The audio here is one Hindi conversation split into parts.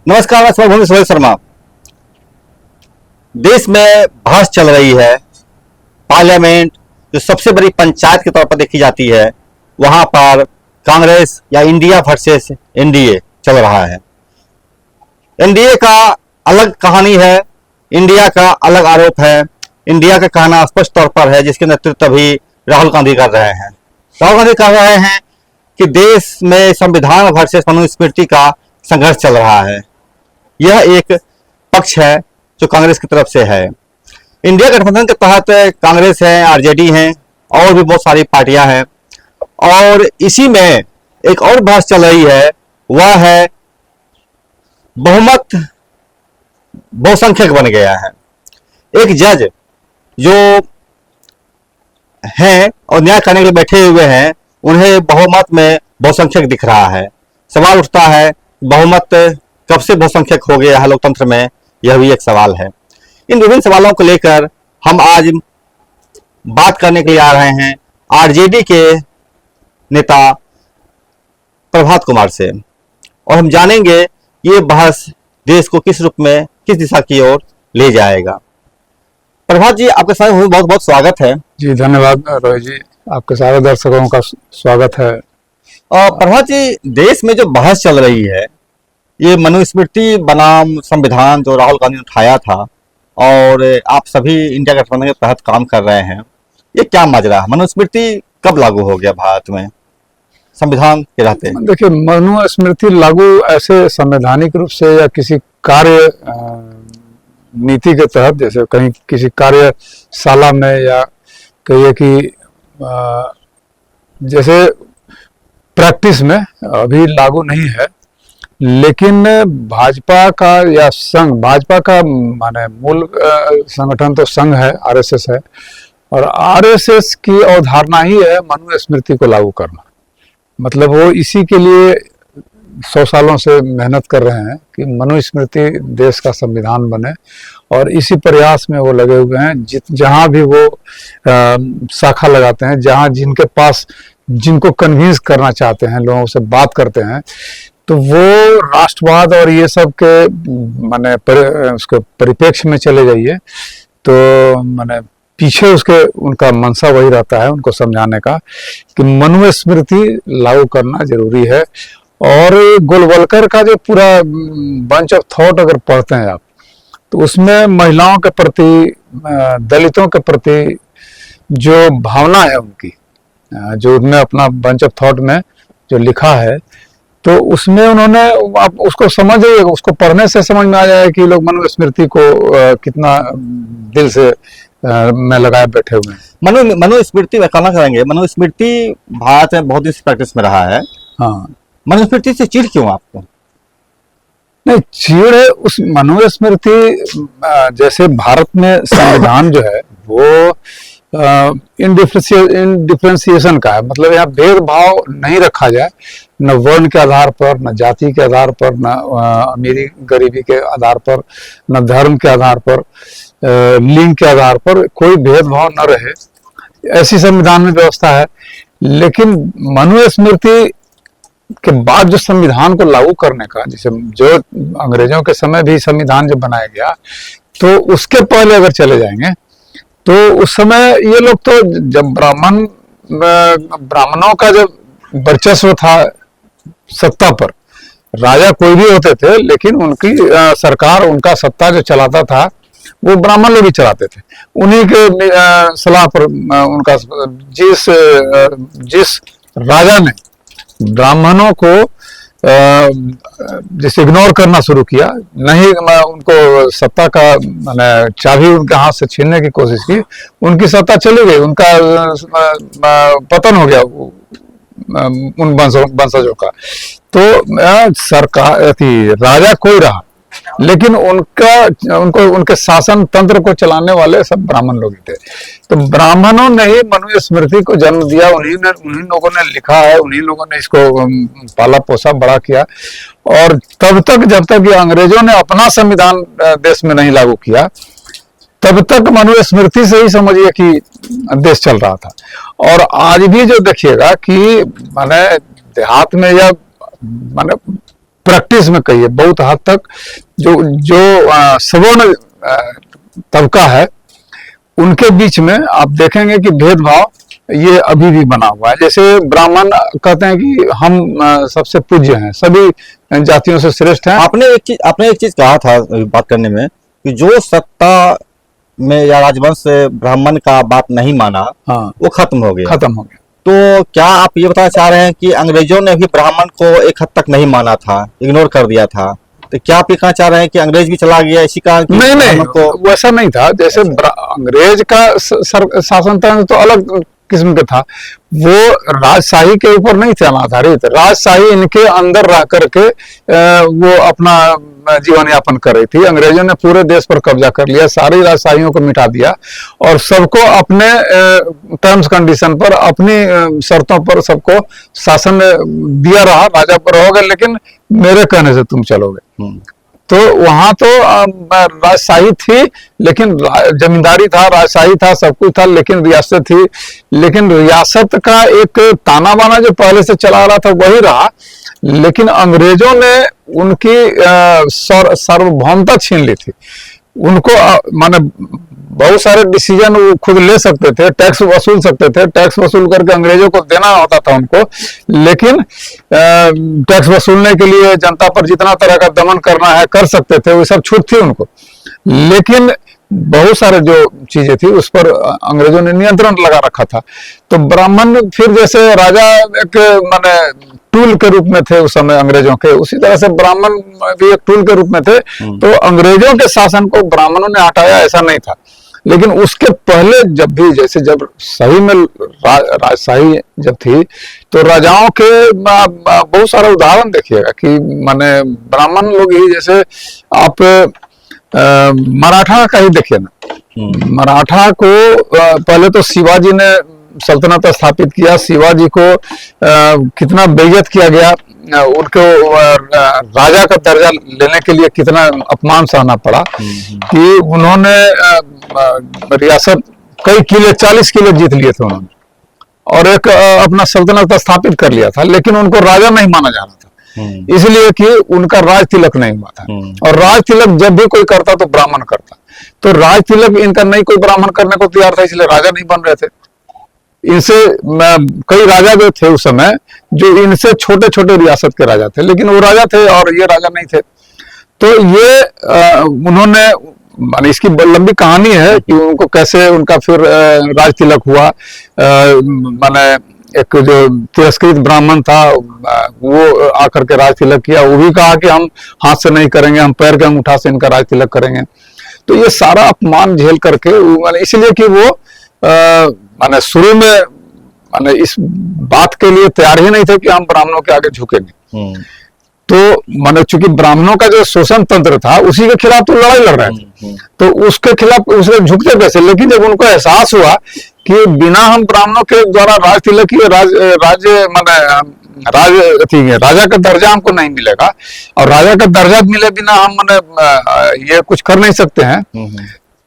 नमस्कार, मैं स्वभूमि सुरेश शर्मा। देश में बहस चल रही है। पार्लियामेंट जो सबसे बड़ी पंचायत के तौर पर देखी जाती है, वहां पर कांग्रेस या इंडिया वर्सेस एनडीए चल रहा है। एनडीए का अलग कहानी है, इंडिया का अलग आरोप है। इंडिया का कहना स्पष्ट तौर पर है, जिसके नेतृत्व भी राहुल गांधी कर रहे हैं। राहुल गांधी कह रहे हैं कि देश में संविधान वर्सेस मनुस्मृति का संघर्ष चल रहा है। यह एक पक्ष है जो कांग्रेस की तरफ से है। इंडिया गठबंधन के तहत कांग्रेस है, आरजेडी है और भी बहुत सारी पार्टियां हैं, और इसी में एक और बहस चल रही है, वह है बहुमत बहुसंख्यक बन गया है। एक जज जो हैं और न्याय करने के लिए बैठे हुए हैं, उन्हें बहुमत में बहुसंख्यक दिख रहा है। सवाल उठता है, बहुमत कब से बहुसंख्यक हो गया है लोकतंत्र में? यह भी एक सवाल है। इन विभिन्न सवालों को लेकर हम आज बात करने के लिए आ रहे हैं आरजेडी के नेता प्रभात कुमार से, और हम जानेंगे ये बहस देश को किस रूप में, किस दिशा की ओर ले जाएगा। प्रभात जी, आपके साथ बहुत बहुत स्वागत है। जी धन्यवाद रोहित जी, आपके सारे दर्शकों का स्वागत है। और प्रभात जी, देश में जो बहस चल रही है, ये मनुस्मृति बनाम संविधान जो राहुल गांधी ने उठाया था, और आप सभी इंडिया गठबंधन के तहत काम कर रहे हैं, ये क्या माजरा है? मनुस्मृति कब लागू हो गया भारत में संविधान के रहते? देखिए, मनुस्मृति लागू ऐसे संवैधानिक रूप से या किसी कार्य नीति के तहत, जैसे कहीं किसी कार्यशाला में, या कहिए कि जैसे प्रैक्टिस में अभी लागू नहीं है। लेकिन भाजपा का या संघ, भाजपा का माने मूल संगठन तो संघ है, आरएसएस है, और आरएसएस की अवधारणा ही है मनुस्मृति को लागू करना। मतलब वो इसी के लिए 100 सालों से मेहनत कर रहे हैं कि मनुस्मृति देश का संविधान बने, और इसी प्रयास में वो लगे हुए हैं। जहां भी वो शाखा लगाते हैं, जहां जिनके पास, जिनको कन्विंस करना चाहते हैं, लोगों से बात करते हैं, तो वो राष्ट्रवाद और ये सब के माने उसके परिप्रेक्ष्य में चले जाइए, तो माने पीछे उसके उनका मंशा वही रहता है, उनको समझाने का कि मनुस्मृति लागू करना जरूरी है। और गोलवलकर का जो पूरा बंच ऑफ थॉट अगर पढ़ते हैं आप, तो उसमें महिलाओं के प्रति, दलितों के प्रति जो भावना है उनकी, जो उन्होंने अपना बंच ऑफ थॉट में जो लिखा है, तो उसमें उन्होंने, आप उसको समझ जाइएगा, उसको पढ़ने से समझ में आ जाएगा कि लोग मनुस्मृति को कितना दिल से में लगाए बैठे हुए हैं। मनुस्मृति में कहना चाहेंगे, मनुस्मृति भारत में बहुत दिन से प्रैक्टिस में रहा है। हाँ, मनुस्मृति से चिढ़ क्यों आपको? नहीं, चिढ़ उस मनुस्मृति, जैसे भारत में संविधान जो है वो इनडिफरेंशिएशन का है। मतलब यहाँ भेदभाव नहीं रखा जाए, न वर्ण के आधार पर, न जाति के आधार पर, न अमीरी गरीबी के आधार पर, न धर्म के आधार पर, लिंग के आधार पर कोई भेदभाव न रहे, ऐसी संविधान में व्यवस्था है। लेकिन मनुस्मृति के बाद जो संविधान को लागू करने का, जैसे जो अंग्रेजों के समय भी संविधान जब बनाया गया, तो उसके पहले अगर चले जाएंगे, तो उस समय ये लोग तो, जब ब्राह्मणों का जब वर्चस्व था सत्ता पर, राजा कोई भी होते थे, लेकिन उनकी सरकार, उनका सत्ता जो चलाता था वो ब्राह्मण लोग ही चलाते थे। उन्हीं के सलाह पर उनका, जिस राजा ने ब्राह्मणों को जैसे इग्नोर करना शुरू किया, नहीं उनको सत्ता का माने चाबी उनके हाथ से छीनने की कोशिश की, उनकी सत्ता चली गई, उनका पतन हो गया उन वंशजों का। तो सरकार थी, राजा कोई रहा, लेकिन उनके शासन तंत्र को चलाने वाले सब ब्राह्मण लोग ही थे। तो ब्राह्मणों ने ही मनुस्मृति को जन्म दिया, उन्हीं लोगों ने लिखा है, उन्हीं लोगों ने इसको पाला पोसा बड़ा किया। और तब तक, जब तक ये अंग्रेजों ने अपना संविधान देश में नहीं लागू किया, तब तक मनुस्मृति से ही समझिए कि देश चल रहा था। और आज भी जो देखिएगा कि माने देहात में या माने प्रैक्टिस में कहिए बहुत हद तक जो जो सवर्ण तबका है उनके बीच में आप देखेंगे कि भेदभाव ये अभी भी बना हुआ है। जैसे ब्राह्मण कहते हैं कि हम सबसे पूज्य हैं, सभी जातियों से श्रेष्ठ हैं। आपने एक चीज कहा था बात करने में कि जो सत्ता में या राजवंश से ब्राह्मण का बात नहीं माना, हाँ, वो खत्म हो गया। तो क्या आप ये बताना चाह रहे हैं कि अंग्रेजों ने भी ब्राह्मण को एक हद तक नहीं माना था, इग्नोर कर दिया था? तो क्या आप ये कहना चाह रहे हैं कि अंग्रेज भी चला गया इसी कारण? नहीं, वैसा नहीं था। जैसे अंग्रेज का शासन तंत्र तो अलग किस्म का था, वो राजशाही के ऊपर नहीं थे आधारित। राजशाही इनके अंदर रह करके वो अपना जीवन यापन कर रही थी। अंग्रेजों ने पूरे देश पर कब्जा कर लिया, सारी राजशाहियों को मिटा दिया और सबको अपने टर्म्स कंडीशन पर, अपनी शर्तों पर सबको शासन दिया रहा। राजा पर रहोगे लेकिन मेरे कहने से तुम चलोगे। तो वहां तो राजशाही थी, लेकिन जमींदारी था, राजशाही था, सब कुछ था, लेकिन रियासत थी। लेकिन रियासत का एक ताना बाना जो पहले से चला रहा था वही रहा, लेकिन अंग्रेजों ने उनकी सार्वभौमता छीन ली थी। उनको माने बहुत सारे डिसीजन वो खुद ले सकते थे, टैक्स वसूल सकते थे, टैक्स वसूल करके अंग्रेजों को देना होता था उनको। लेकिन टैक्स वसूलने के लिए जनता पर जितना तरह का दमन करना है कर सकते थे, वो सब छूट थी उनको। लेकिन बहुत सारे जो चीजें थी उस पर अंग्रेजों ने नियंत्रण लगा रखा था। तो ब्राह्मण फिर जैसे राजा एक माने टूल के रूप में थे उस समय अंग्रेजों के, उसी तरह से ब्राह्मण भी एक टूल के रूप में थे। तो अंग्रेजों के शासन को ब्राह्मणों ने हटाया ऐसा नहीं था। लेकिन उसके पहले जब सही में राजशाही जब थी तो राजाओं के बहुत सारे उदाहरण देखिएगा कि माने ब्राह्मण लोग ही, जैसे आप मराठा का ही देखिए ना। मराठा को पहले तो शिवाजी ने सल्तनत स्थापित किया, शिवाजी को कितना बेइज्जत किया गया, उनको राजा का दर्जा लेने के लिए कितना अपमान सहना पड़ा कि उन्होंने रियासत कई किले 40 किले जीत लिए थे उन्होंने, और एक अपना सल्तनत स्थापित कर लिया था। लेकिन उनको राजा नहीं माना जा रहा था, इसलिए कि उनका राज तिलक नहीं हुआ था। और राज तिलक जब भी कोई करता तो ब्राह्मण करता, तो राज तिलक इनका नहीं कोई ब्राह्मण करने को तैयार था, इसलिए राजा नहीं बन रहे थे। इनसे कई राजा जो थे उस समय, जो इनसे छोटे छोटे रियासत के राजा थे, लेकिन वो राजा थे और ये राजा नहीं थे। तो ये उन्होंने माने, इसकी लंबी कहानी है कि उनको कैसे उनका फिर राज तिलक हुआ। माने एक जो तिरस्कृत ब्राह्मण था वो आकर के राज तिलक किया, वो भी कहा कि हम हाथ से नहीं करेंगे, हम पैर के अंगूठा से इनका राज तिलक करेंगे। तो ये सारा अपमान झेल करके माने, इसलिए कि वो माने शुरू में माने इस बात के लिए तैयार ही नहीं थे कि हम ब्राह्मणों के आगे झुकेंगे। तो माने चूंकि ब्राह्मणों का जो शोषण तंत्र था उसी के खिलाफ तो लड़ाई लड़ रहे थे, तो उसके खिलाफ उसने झुकते कैसे। लेकिन जब उनको एहसास हुआ कि बिना हम ब्राह्मणों के द्वारा राज तिलक किए राजा का दर्जा हमको नहीं मिलेगा, और राजा का दर्जा मिले बिना हम माने ये कुछ कर नहीं सकते हैं,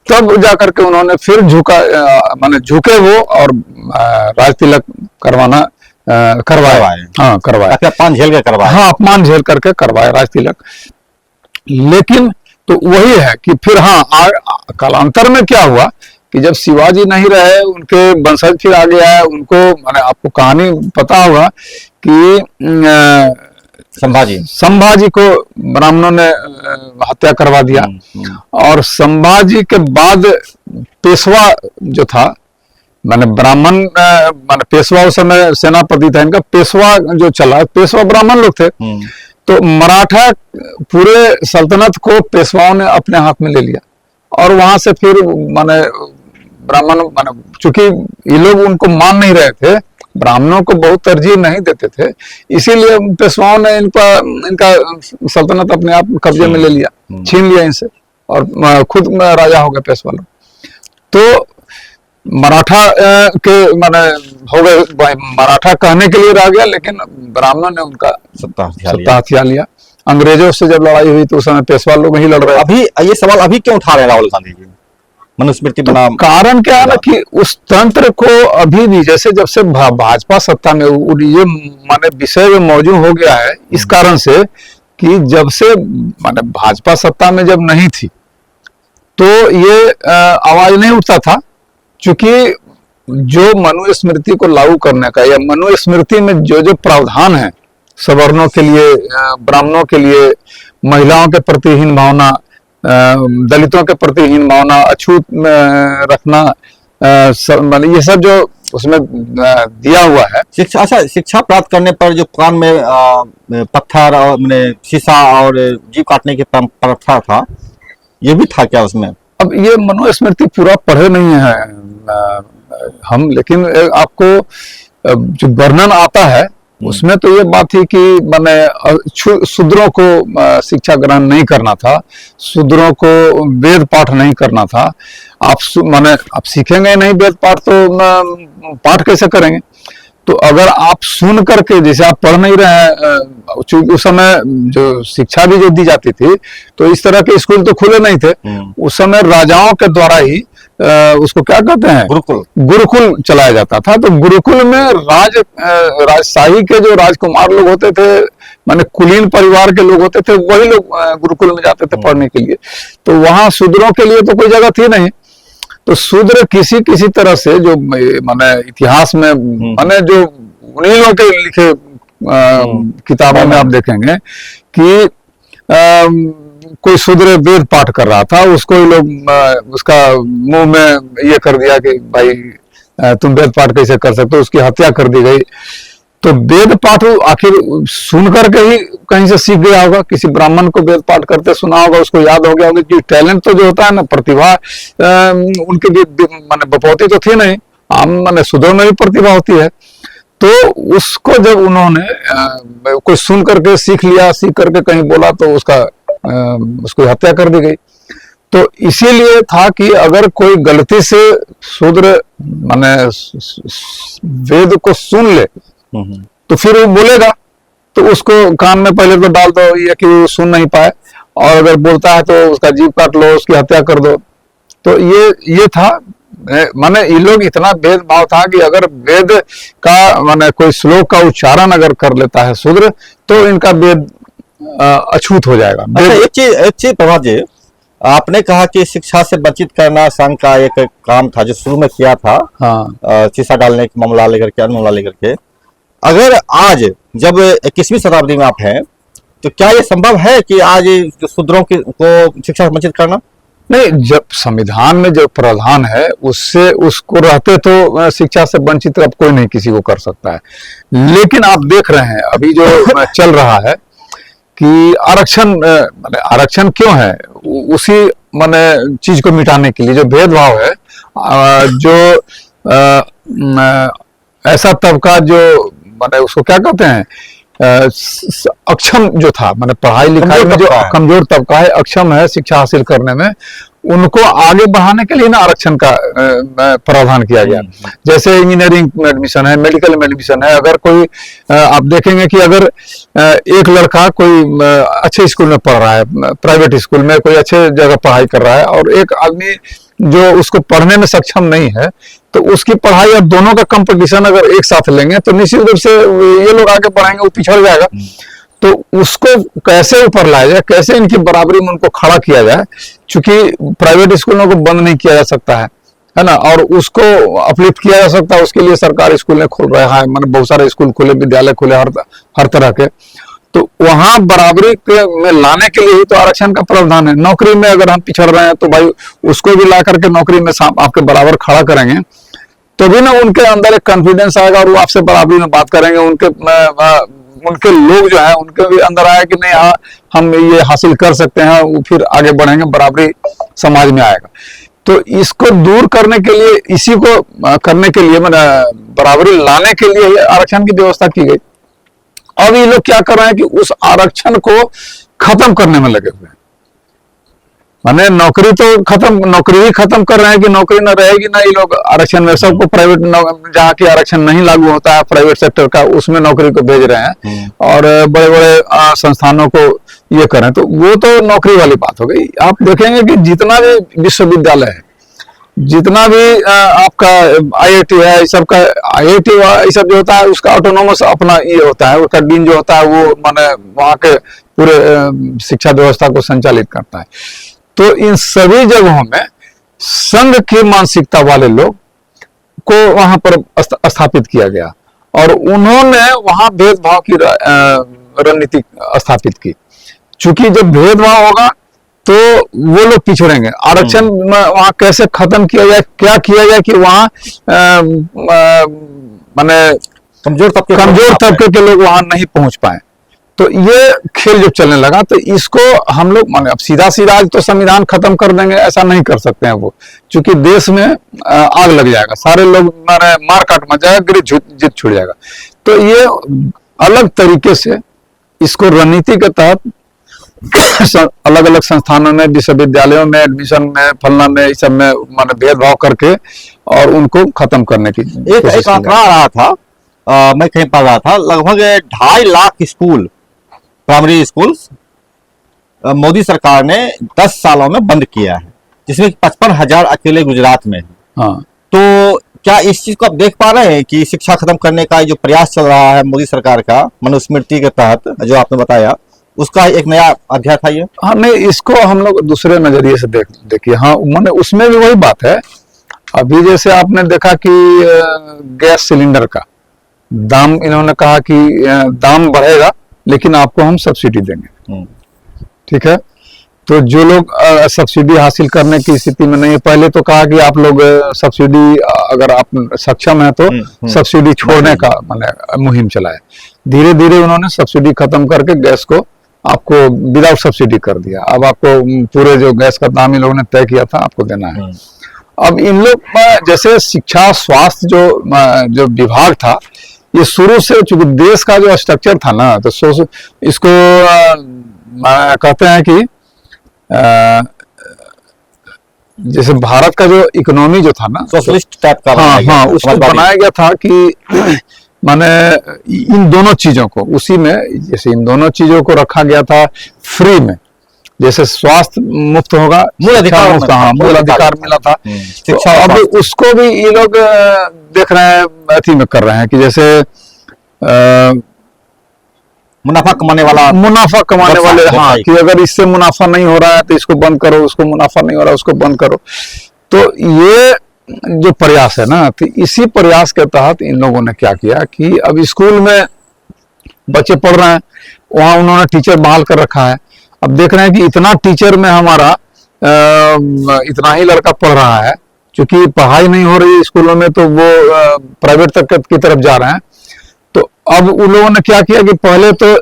तब जाकर के उन्होंने फिर झुके वो और राज तिलक करवाया। हाँ, करवाया, अपमान झेल के करवाया। हाँ, अपमान झेल करके करवाया राज तिलक। लेकिन तो वही है कि फिर कालांतर में क्या हुआ कि जब शिवाजी नहीं रहे, उनके वंशज फिर आगे आए। उनको माने आपको कहानी पता होगा कि संभाजी को ब्राह्मणों ने हत्या करवा दिया, और संभाजी के बाद पेशवा जो था, माने ब्राह्मण माने पेशवा उस समय सेनापति था इनका, पेशवा जो चला, पेशवा ब्राह्मण लोग थे। तो मराठा पूरे सल्तनत को पेशवाओं ने अपने हाथ में ले लिया, और वहां से फिर माने ब्राह्मण माने चूंकि ये लोग उनको मान नहीं रहे थे, ब्राह्मणों को बहुत तरजीह नहीं देते थे, इसीलिए पेशवाओं ने इनका सल्तनत अपने आप कब्जे में ले लिया, छीन लिया इनसे, और खुद राजा हो गए पेशवा लोग। तो मराठा के माने हो गए, मराठा कहने के लिए रह गया, लेकिन ब्राह्मणों ने उनका सत्ता हथिया लिया। अंग्रेजों से जब लड़ाई हुई तो उस समय पेशवा लोग ही लड़ रहे। अभी ये सवाल अभी क्यों उठा रहे हैं राहुल गांधी जी? मनुस्मृति बना, कारण क्या है ना कि उस तंत्र को अभी भी, जैसे जब से भाजपा सत्ता में ये माने विषय में मौजूद हो गया है, इस कारण से कि जब से माने भाजपा सत्ता में जब नहीं थी तो ये आवाज नहीं उठता था, क्योंकि जो मनुस्मृति को लागू करने का या मनुस्मृति में जो जो प्रावधान है सवर्णों के लिए, ब्राह्मणों के लिए, महिलाओं के प्रति हीन भावना, दलितों के प्रति हीन भावना, अछूत रखना, मतलब ये सब जो उसमें दिया हुआ है। शिक्षा, अच्छा, शिक्षा प्राप्त करने पर जो कान में पत्थर और शीशा और जीभ काटने की प्रथा था, ये भी था क्या उसमें? अब ये मनुस्मृति पूरा पढ़े नहीं है हम, लेकिन आपको जो वर्णन आता है उसमें तो ये बात थी कि माने शूद्रों को शिक्षा ग्रहण नहीं करना था, शूद्रों को वेद पाठ नहीं करना था। आप माने आप सीखेंगे नहीं वेद पाठ तो पाठ कैसे करेंगे? तो अगर आप सुन करके, जैसे आप पढ़ नहीं रहे हैं, चूंकि उस समय जो शिक्षा भी जो दी जाती थी तो इस तरह के स्कूल तो खुले नहीं थे, उस समय राजाओं के द्वारा ही उसको क्या कहते हैं, गुरुकुल चलाया जाता था। तो गुरुकुल में राजशाही के जो राजकुमार लोग होते थे, माने कुलीन परिवार के लोग होते थे, वही लोग गुरुकुल में जाते थे पढ़ने के लिए। तो वहां शूद्रों के लिए तो कोई जगह थी नहीं। तो शूद्र किसी किसी तरह से जो माने इतिहास में माने जो उन्हीं लोगों के लिखे किताबों में आप देखेंगे कि कोई शूद्र वेद पाठ कर रहा था, उसको ही लोग उसका मुंह में ये कर दिया कि भाई तुम वेद पाठ कैसे कर सकते हो, उसकी हत्या कर दी गई। तो वेद पाठ आखिर सुन करके ही कहीं से सीख गया होगा, किसी ब्राह्मण को वेद पाठ करते सुना होगा, उसको याद हो गया होगा। कि टैलेंट तो जो होता है ना, प्रतिभा उनके माने बपौती तो थी नहीं, आम माने शूद्रों में भी प्रतिभा होती है। तो उसको जब उन्होंने कोई सुन करके सीख लिया, सीख करके कहीं बोला तो उसको हत्या कर दी गई। तो इसीलिए था कि अगर कोई गलती से शूद्र माने वेद को सुन ले तो फिर वो बोलेगा, तो उसको कान में पहले तो डाल दो ये कि वो सुन नहीं पाए, और अगर बोलता है तो उसका जीभ काट लो, उसकी हत्या कर दो। तो ये था, माने ये लोग इतना भेदभाव था कि अगर वेद का माने कोई श्लोक का उच्चारण अगर कर लेता है शूद्र तो इनका वेद अछूत हो जाएगा। अच्छा, एक चीज प्रभात जी, आपने कहा कि शिक्षा से वंचित करना संघ का एक काम था जो शुरू में किया था। हाँ, शीशा डालने का मामला लेकर के, अन्य मामला लेकर के। अगर आज जब 21वीं शताब्दी में आप हैं तो क्या ये संभव है कि आज जो शूद्रों को शिक्षा से वंचित करना? नहीं, जब संविधान में जो प्रावधान है उससे उसको रहते तो शिक्षा से वंचित अब कोई नहीं किसी को कर सकता है। लेकिन आप देख रहे हैं अभी जो चल रहा है कि आरक्षण क्यों है, उसी माने चीज को मिटाने के लिए जो भेदभाव है, जो ऐसा तबका जो माने उसको क्या कहते हैं, अक्षम जो था, माने पढ़ाई लिखाई में जो कमजोर तबका है, अक्षम है शिक्षा हासिल करने में, उनको आगे बढ़ाने के लिए ना आरक्षण का प्रावधान किया गया। जैसे इंजीनियरिंग में एडमिशन है, मेडिकल में एडमिशन है। अगर कोई आप देखेंगे कि अगर एक लड़का कोई अच्छे स्कूल में पढ़ रहा है, प्राइवेट स्कूल में कोई अच्छे जगह पढ़ाई कर रहा है, और एक आदमी जो उसको पढ़ने में सक्षम नहीं है, तो उसकी पढ़ाई और दोनों का कंपटीशन अगर एक साथ लेंगे तो निश्चित रूप से ये लोग आगे बढ़ेंगे, वो पिछड़ जाएगा। तो उसको कैसे ऊपर लाया जाए, कैसे इनकी बराबरी में उनको खड़ा किया जाए, क्योंकि प्राइवेट स्कूलों को बंद नहीं किया जा सकता है ना, और उसको अपलिफ्ट किया जा सकता है। उसके लिए सरकार स्कूलें खोल रहा है, मतलब बहुत सारे स्कूल खुले, विद्यालय खुले, हर तरह के। तो वहां बराबरी में लाने के लिए ही तो आरक्षण का प्रावधान है। नौकरी में अगर हम पिछड़ रहे हैं तो भाई उसको भी ला करके नौकरी में आपके बराबर खड़ा करेंगे, तो भी ना उनके अंदर एक कॉन्फिडेंस आएगा और वो आपसे बराबरी में बात करेंगे। उनके लोग जो है उनके भी अंदर आया कि नहीं, हाँ हम ये हासिल कर सकते हैं, वो फिर आगे बढ़ेंगे, बराबरी समाज में आएगा। तो इसको दूर करने के लिए, इसी को करने के लिए, मैंने बराबरी लाने के लिए आरक्षण की व्यवस्था की गई। अब ये लोग क्या कर रहे हैं कि उस आरक्षण को खत्म करने में लगे हुए हैं। माने नौकरी ही खत्म कर रहे हैं कि नौकरी न रहेगी ना, ये लोग आरक्षण में सबको प्राइवेट, जहाँ की आरक्षण नहीं लागू होता है प्राइवेट सेक्टर का, उसमें नौकरी को भेज रहे हैं और बड़े बड़े संस्थानों को ये करें। तो वो तो नौकरी वाली बात हो गई। आप देखेंगे कि जितना भी विश्वविद्यालय है, जितना भी आपका IIT है, इस सब का IIT ये सब जो होता है उसका ऑटोनोमस अपना ये होता है, उसका डीन जो होता है वो माने वहाँ के पूरे शिक्षा व्यवस्था को संचालित करता है। तो इन सभी जगहों में संघ की मानसिकता वाले लोग को वहां पर स्थापित किया गया और उन्होंने वहां भेदभाव की रणनीति स्थापित की। चूंकि जब भेदभाव होगा तो वो लोग पिछड़ेंगे। आरक्षण वहां कैसे खत्म किया जाए, क्या किया जाए कि वहां माने कमजोर तबके के लोग वहां नहीं पहुंच पाए। तो ये खेल जब चलने लगा तो इसको हम लोग माने अब सीधा आज तो संविधान खत्म कर देंगे ऐसा नहीं कर सकते हैं वो, क्योंकि देश में आग लग जाएगा, सारे लोग मार काट मच जाएगा, गिर जित छूट जाएगा। तो ये अलग तरीके से इसको रणनीति के तहत अलग अलग संस्थानों में, विश्वविद्यालयों में, एडमिशन में, फलना में, इस सब में माने भेदभाव करके और उनको खत्म करने की एक आंकड़ा आ रहा था, मैं कहीं पढ़ रहा था, लगभग 2.5 lakh school, primary school Modi सरकार ने 10 सालों में बंद किया है, जिसमें 55,000 अकेले गुजरात में है। हाँ। तो क्या इस चीज को आप देख पा रहे हैं कि शिक्षा खत्म करने का जो प्रयास चल रहा है मोदी सरकार का मनुस्मृति के तहत जो आपने बताया, उसका एक नया अध्याय था ये? हाँ, नहीं, इसको हम लोग दूसरे नजरिए से देखिए। हाँ, मैंने उसमें भी वही बात है। अभी जैसे आपने देखा कि गैस सिलेंडर का दाम, इन्होंने कहा कि दाम बढ़ेगा लेकिन आपको हम सब्सिडी देंगे। ठीक है, तो जो लोग सब्सिडी हासिल करने की स्थिति में नहीं है, पहले तो कहा कि आप लोग सब्सिडी अगर आप सक्षम है तो सब्सिडी छोड़ने का माने मुहिम चलाए। धीरे धीरे उन्होंने सब्सिडी खत्म करके गैस को आपको विदाउट सब्सिडी कर दिया। अब आपको पूरे जो गैस का दाम इन लोगों ने तय किया था आपको देना है। अब इन लोग जैसे शिक्षा, स्वास्थ्य जो विभाग था, ये शुरू से चूंकि देश का जो स्ट्रक्चर था ना, तो इसको कहते हैं कि जैसे भारत का जो इकोनॉमी जो था ना, सोशलिस्ट टाइप का हाँ, उसको बनाया गया था कि माने इन दोनों चीजों को उसी में, जैसे इन दोनों चीजों को रखा गया था फ्री में, जैसे स्वास्थ्य मुफ्त होगा, मूल अधिकार मुफ्त, हाँ, मूल अधिकार मिला था। तो अब उसको भी ये लोग देख रहे हैं, अथी में कर रहे हैं कि जैसे मुनाफा कमाने वाले, हाँ, कि अगर इससे मुनाफा नहीं हो रहा है तो इसको बंद करो, उसको मुनाफा नहीं हो रहा है उसको बंद करो। तो ये जो प्रयास है ना, तो इसी प्रयास के तहत इन लोगों ने क्या किया कि अब स्कूल में बच्चे पढ़ रहे हैं, वहां उन्होंने टीचर बहाल कर रखा है। अब देख रहे हैं कि इतना टीचर में हमारा इतना ही लड़का पढ़ रहा है, क्योंकि पढ़ाई नहीं हो रही है स्कूलों में, तो वो प्राइवेट तक की तरफ जा रहे हैं। तो अब उन लोगों ने क्या किया कि पहले तो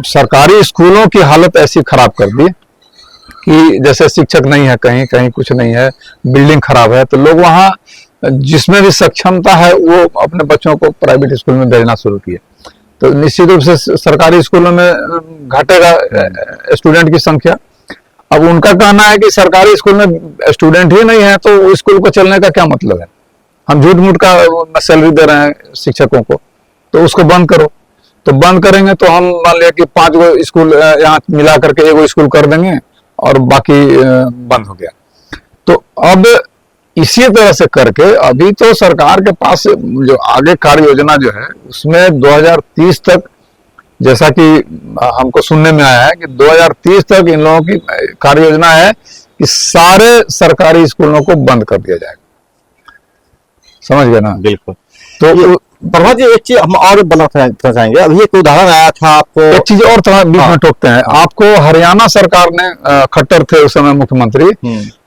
सरकारी स्कूलों की हालत ऐसी खराब कर दी कि जैसे शिक्षक नहीं है, कहीं कहीं कुछ नहीं है, बिल्डिंग खराब है, तो लोग वहां जिसमें भी सक्षमता है वो अपने बच्चों को प्राइवेट स्कूल में भेजना शुरू किए। तो निश्चित रूप से सरकारी स्कूलों में घटेगा स्टूडेंट की संख्या। अब उनका कहना है कि सरकारी स्कूल में स्टूडेंट ही नहीं है तो स्कूल को चलने का क्या मतलब है, हम झूठ मूठ का सैलरी दे रहे हैं शिक्षकों को, तो उसको बंद करो। तो बंद करेंगे तो हम मान लिया कि 5 गो स्कूल यहाँ मिला करके 1 गो स्कूल कर देंगे और बाकी बंद हो गया। तो अब इसी तरह से करके अभी तो सरकार के पास जो आगे कार्य योजना जो है उसमें 2030 तक, जैसा कि हमको सुनने में आया है कि 2030 तक इन लोगों की कार्य योजना है कि सारे सरकारी स्कूलों को बंद कर दिया जाएगा। समझ गए ना? बिल्कुल। तो प्रभात जी, एक चीज हम और बनाना चाहेंगे। अभी एक उदाहरण आया था आपको, एक चीज और थोड़ा बीच में टोकते हैं आपको। हरियाणा सरकार ने, खट्टर थे उस समय मुख्यमंत्री,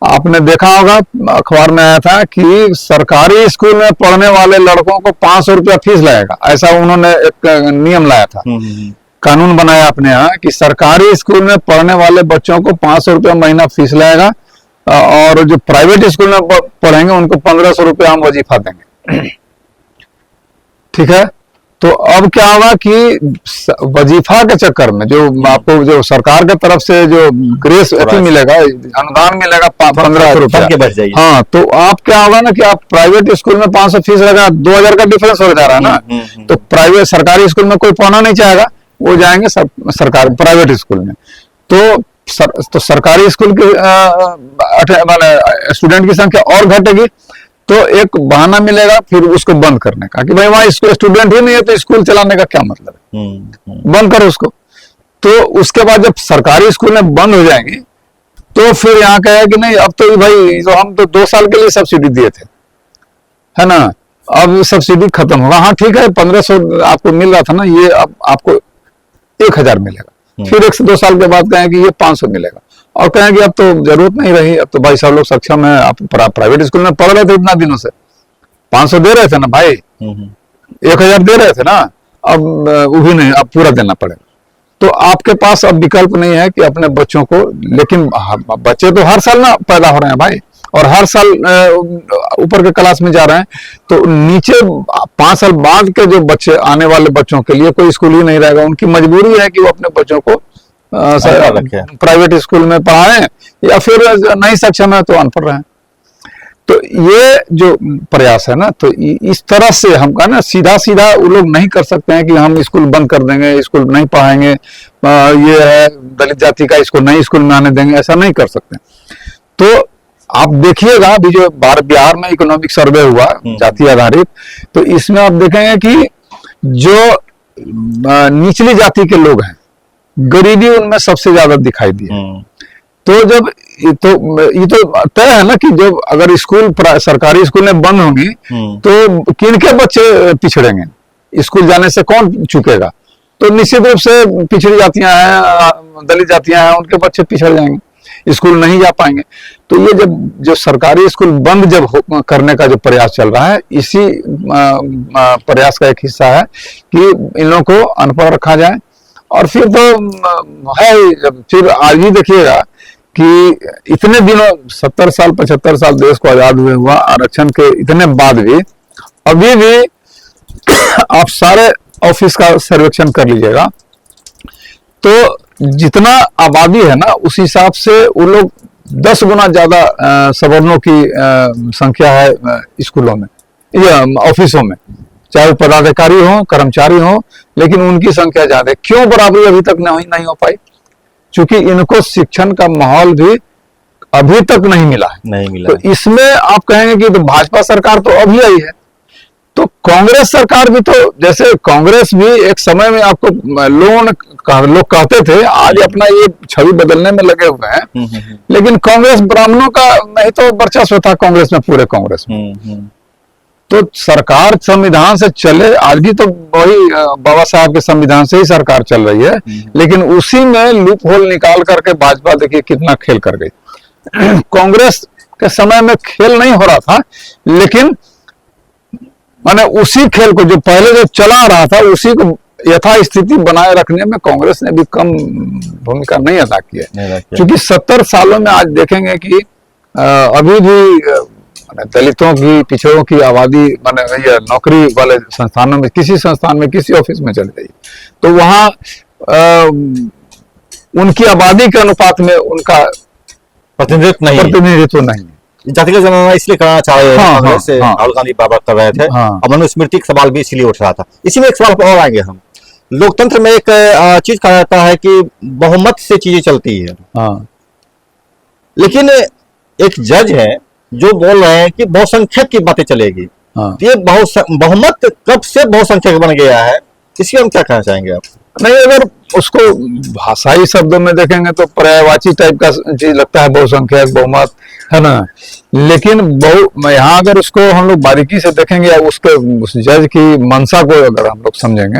आपने देखा होगा अखबार में आया था कि सरकारी स्कूल में पढ़ने वाले लड़कों को 500 रुपया फीस लगेगा, ऐसा उन्होंने एक नियम लाया था, कानून बनाया अपने यहाँ कि सरकारी स्कूल में पढ़ने वाले बच्चों को 500 रुपया महीना फीस लगेगा और जो प्राइवेट स्कूल में पढ़ेंगे उनको 1500 रुपया हम वजीफा देंगे। ठीक है, तो अब क्या होगा कि वजीफा के चक्कर में जो आपको जो सरकार के तरफ से जो ग्रेस मिलेगा, अनुदान मिलेगा 1500 रुपया, हाँ, तो आप क्या होगा ना कि आप प्राइवेट स्कूल में 500 फीस लगा, 2000 का डिफरेंस हो जा रहा है ना। तो प्राइवेट सरकारी स्कूल में कोई पढ़ना नहीं चाहेगा, वो जाएंगे सरकार प्राइवेट स्कूल में। तो सरकारी स्कूल के स्टूडेंट की संख्या और घटेगी, तो एक बहाना मिलेगा फिर उसको बंद करने का कि भाई वहां स्टूडेंट ही नहीं है तो स्कूल चलाने का क्या मतलब है, बंद करो उसको। तो उसके बाद जब सरकारी स्कूल में बंद हो जाएंगे तो फिर यहाँ कहे कि नहीं अब तो भाई तो हम तो 2 साल के लिए सब्सिडी दिए थे, है ना, अब सब्सिडी खत्म होगा। हाँ ठीक है, 1500 आपको मिल रहा था ना, ये अब आपको 1000 मिलेगा। फिर 1 से 2 साल के बाद कहें कि ये 500 मिलेगा, और कहें कि अब तो जरूरत नहीं रही, अब तो भाई सब लोग सक्षम है, आप प्राइवेट स्कूल में पढ़ रहे थे इतना दिनों से, 500 दे रहे थे ना भाई, 1000 दे रहे थे ना, अब वो भी नहीं, अब पूरा देना पड़ेगा। तो आपके पास अब विकल्प नहीं है कि अपने बच्चों को, लेकिन बच्चे तो हर साल ना पैदा हो रहे हैं भाई, और हर साल ऊपर के क्लास में जा रहे हैं, तो नीचे 5 साल बाद के जो बच्चे, आने वाले बच्चों के लिए कोई स्कूल ही नहीं रहेगा। उनकी मजबूरी है कि वो अपने बच्चों को प्राइवेट स्कूल में पढ़ाएं, या फिर नहीं सक्षम है तो अनपढ़ रहें। तो ये जो प्रयास है ना, तो इस तरह से हम कहा ना, सीधा सीधा वो लोग नहीं कर सकते हैं कि हम स्कूल बंद कर देंगे, स्कूल नहीं पढ़ाएंगे, ये है दलित जाति का स्कूल नहीं स्कूल में आने देंगे, ऐसा नहीं कर सकते। तो आप देखिएगा अभी जो बिहार में इकोनॉमिक सर्वे हुआ जाति आधारित, तो इसमें आप देखेंगे कि जो निचली जाति के लोग हैं, गरीबी उनमें सबसे ज्यादा दिखाई दी है। तो जब ये तो तय है ना कि जब अगर स्कूल सरकारी स्कूल में बंद होंगी तो किनके बच्चे पिछड़ेंगे, स्कूल जाने से कौन चूकेगा? तो निश्चित रूप से पिछड़ी जातियां हैं, दलित जातियां हैं, उनके बच्चे पिछड़ जाएंगे, स्कूल नहीं जा पाएंगे। तो ये जो सरकारी स्कूल बंद जब करने का जो प्रयास चल रहा है, इसी प्रयास का एक हिस्सा है कि इन लोगों को अनपढ़ रखा जाए। और फिर तो है, फिर आज ही देखिएगा कि इतने दिनों 70 साल 75 साल देश को आजाद हुए हुआ, आरक्षण के इतने बाद भी अभी भी आप सारे ऑफिस का सर्वेक्षण कर लीजिएगा, तो जितना आबादी है ना उस हिसाब से वो लोग 10 गुना ज्यादा सवर्णों की संख्या है स्कूलों में या ऑफिसों में, चाहे पदाधिकारी हो कर्मचारी हो, लेकिन उनकी संख्या ज्यादा है। क्यों बराबरी अभी तक नहीं हो पाई? क्योंकि इनको शिक्षण का माहौल भी अभी तक नहीं मिला है। तो इसमें आप कहेंगे कि तो भाजपा सरकार तो अभी आई है, तो कांग्रेस सरकार भी तो, जैसे कांग्रेस भी एक समय में आपको लोग कहते थे, आज अपना ये छवि बदलने में लगे हुए हैं, लेकिन कांग्रेस ब्राह्मणों का नहीं तो वर्चस्व था कांग्रेस में, पूरे कांग्रेस में। तो सरकार संविधान से चले, आज भी तो वही बाबा साहब के संविधान से ही सरकार चल रही है, लेकिन उसी में लूप होल निकाल करके भाजपा देखिए कितना खेल कर गई। कांग्रेस के समय में खेल नहीं हो रहा था, लेकिन माने उसी खेल को जो पहले जो चला रहा था उसी को यथास्थिति बनाए रखने में कांग्रेस ने भी कम भूमिका नहीं अदा की है। क्योंकि 70 सालों में आज देखेंगे कि अभी भी दलितों की, पिछड़ों की आबादी माने नौकरी वाले संस्थानों में, किसी संस्थान में, किसी ऑफिस में चले जाइए तो वहां उनकी आबादी के अनुपात में उनका प्रतिनिधित्व नहीं है। जातिगत जनगणना इसलिए कराना चाह रहे हैं, राहुल गांधी बाबा कर रहे थे, और मनुस्मृति का सवाल भी इसलिए उठ रहा था। इसी में एक सवाल और आएंगे हम। लोकतंत्र में एक चीज कहा जाता है कि बहुमत से चीजें चलती है, लेकिन एक जज है जो बोल रहे हैं कि बहुसंख्यक की बातें चलेगी। ये बहुमत कब से बहुसंख्यक बन गया है, इसलिए हम क्या कहना चाहेंगे आप? नहीं, अगर उसको भाषाई शब्दों में देखेंगे तो पर्यायवाची टाइप का चीज लगता है बहुसंख्यक, बहुमत, है ना। लेकिन यहाँ अगर उसको हम लोग बारीकी से देखेंगे या उस जज की मंशा को अगर हम लोग समझेंगे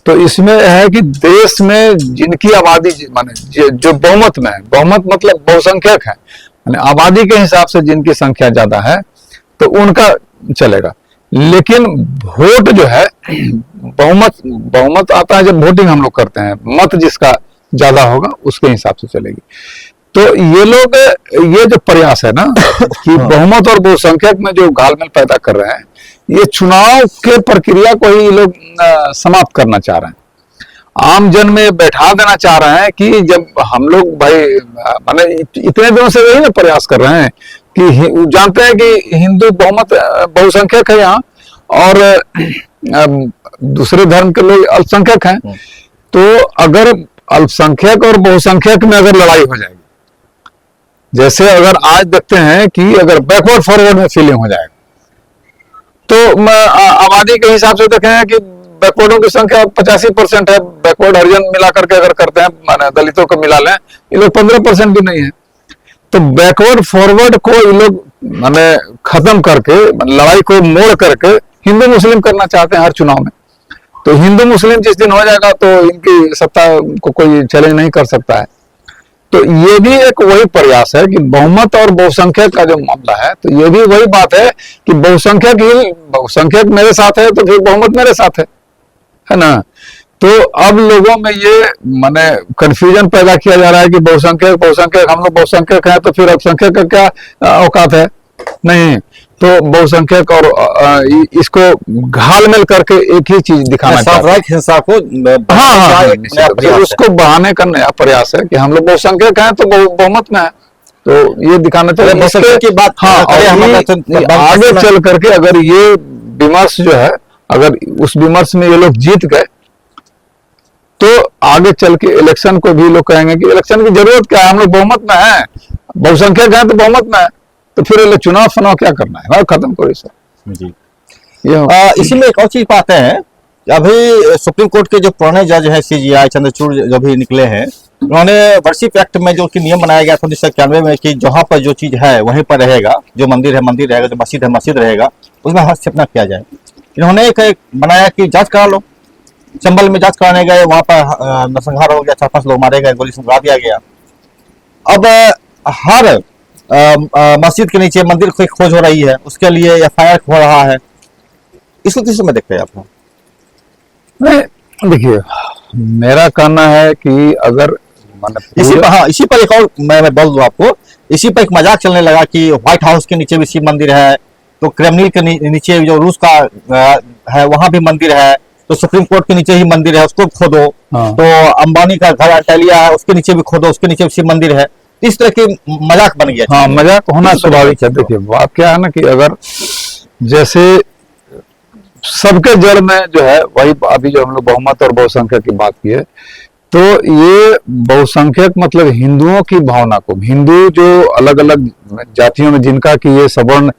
तो इसमें है कि देश में जिनकी आबादी माने जो बहुमत में है, बहुमत मतलब बहुसंख्यक है, आबादी के हिसाब से जिनकी संख्या ज्यादा है तो उनका चलेगा। लेकिन वोट जो है, बहुमत आता है जब वोटिंग हम लोग करते हैं, मत जिसका ज्यादा होगा उसके हिसाब से चलेगी। तो ये लोग, ये जो प्रयास है ना कि बहुमत और बहुसंख्यक में जो घालमेल पैदा कर रहे हैं, ये चुनाव के प्रक्रिया को ही लोग समाप्त करना चाह रहे हैं। आम जन में बैठा देना चाह रहे हैं कि जब हम लोग भाई माने इतने दिनों से यही ना प्रयास कर रहे हैं कि जानते हैं कि हिंदू बहुमत बहुसंख्यक है यहाँ, और दूसरे धर्म के लोग अल्पसंख्यक हैं। तो अगर अल्पसंख्यक और बहुसंख्यक में अगर लड़ाई हो जाएगी, जैसे अगर आज देखते हैं कि अगर बैकवर्ड फॉरवर्ड में फीलिंग हो जाएगा तो आबादी के हिसाब से देखें कि बैकवर्डों की संख्या 85% है। बैकवर्ड हरिजन मिला करके अगर करते हैं, माने दलितों को मिला लें, ये लोग 15% भी नहीं है। तो बैकवर्ड फॉरवर्ड को ये लोग माने खत्म करके, लड़ाई को मोड़ करके हिंदू मुस्लिम करना चाहते हैं हर चुनाव में। तो हिंदू मुस्लिम जिस दिन हो जाएगा तो इनकी सत्ता को कोई चैलेंज नहीं कर सकता है। तो ये भी एक वही प्रयास है कि बहुमत और बहुसंख्यक का जो मामला है, तो ये भी वही बात है कि बहुसंख्यक मेरे साथ है तो फिर बहुमत मेरे साथ है ना। तो अब लोगों में ये माने कंफ्यूजन पैदा किया जा रहा है कि बहुसंख्यक हम लोग बहुसंख्यक हैं तो फिर अल्पसंख्यक का क्या औकात है। नहीं, तो बहुसंख्यक और इसको घाल-मेल करके एक ही चीज दिखाना चाहते हैं, हिंसा को। हाँ, उसको बढ़ाने का नया प्रयास है कि हम लोग बहुसंख्यक हैं तो बहुमत में है। तो ये दिखाना चाहिए की बात। हाँ, आगे चल करके अगर ये विमर्श जो है, अगर उस विमर्श में ये लोग जीत गए तो आगे चल के इलेक्शन को भी लोग कहेंगे कि इलेक्शन की जरूरत क्या है, हम लोग बहुमत में हैं, बहुसंख्यक हैं तो बहुमत में है, तो फिर चुनाव क्या करना है, खत्म करो इसे जी। इसी में एक और चीज पाते हैं, अभी सुप्रीम कोर्ट के जो पुराने जज हैं CJI चंद्रचूड़ जो भी निकले हैं, उन्होंने वर्शिप एक्ट में जो कि नियम बनाया गया था 1991 में कि जहां पर जो चीज है वहीं पर रहेगा, जो मंदिर है मंदिर रहेगा, जो मस्जिद है मस्जिद रहेगा, उसमें हस्तक्षेप न किया जाए। इन्होंने एक बनाया कि जांच करा लो। चंबल में जांच कराने गए, वहां पर नरसंहार हो गया, 4-5 लोग मारे गए, गोली से मार दिया गया। अब हर मस्जिद के नीचे मंदिर की खोज हो रही है, उसके लिए FIR हो रहा है। इसको किस समय देखते हैं आप? देखिए, मेरा कहना है कि अगर इसी पर एक और मैं बोल दूं आपको, इसी पर एक मजाक चलने लगा कि व्हाइट हाउस के नीचे भी शिव मंदिर है, तो क्रेमलिन के नीचे जो रूस का है वहां भी मंदिर है, तो सुप्रीम कोर्ट के नीचे ही मंदिर है, उसको खोदो। हाँ। तो अंबानी का घर अटेलिया है, उसके नीचे भी खोदो, उसके नीचे शिव मंदिर है। इस तरह की मजाक बन गया। हाँ, मजाक होना स्वाभाविक है। देखिए, बात क्या है ना कि अगर जैसे सबके जड़ में जो है, वही अभी जो हम लोग बहुमत और बहुसंख्यक की बात की है, तो ये बहुसंख्यक मतलब हिंदुओं की भावना को, हिंदू जो अलग अलग जातियों में जिनका कि ये सवर्ण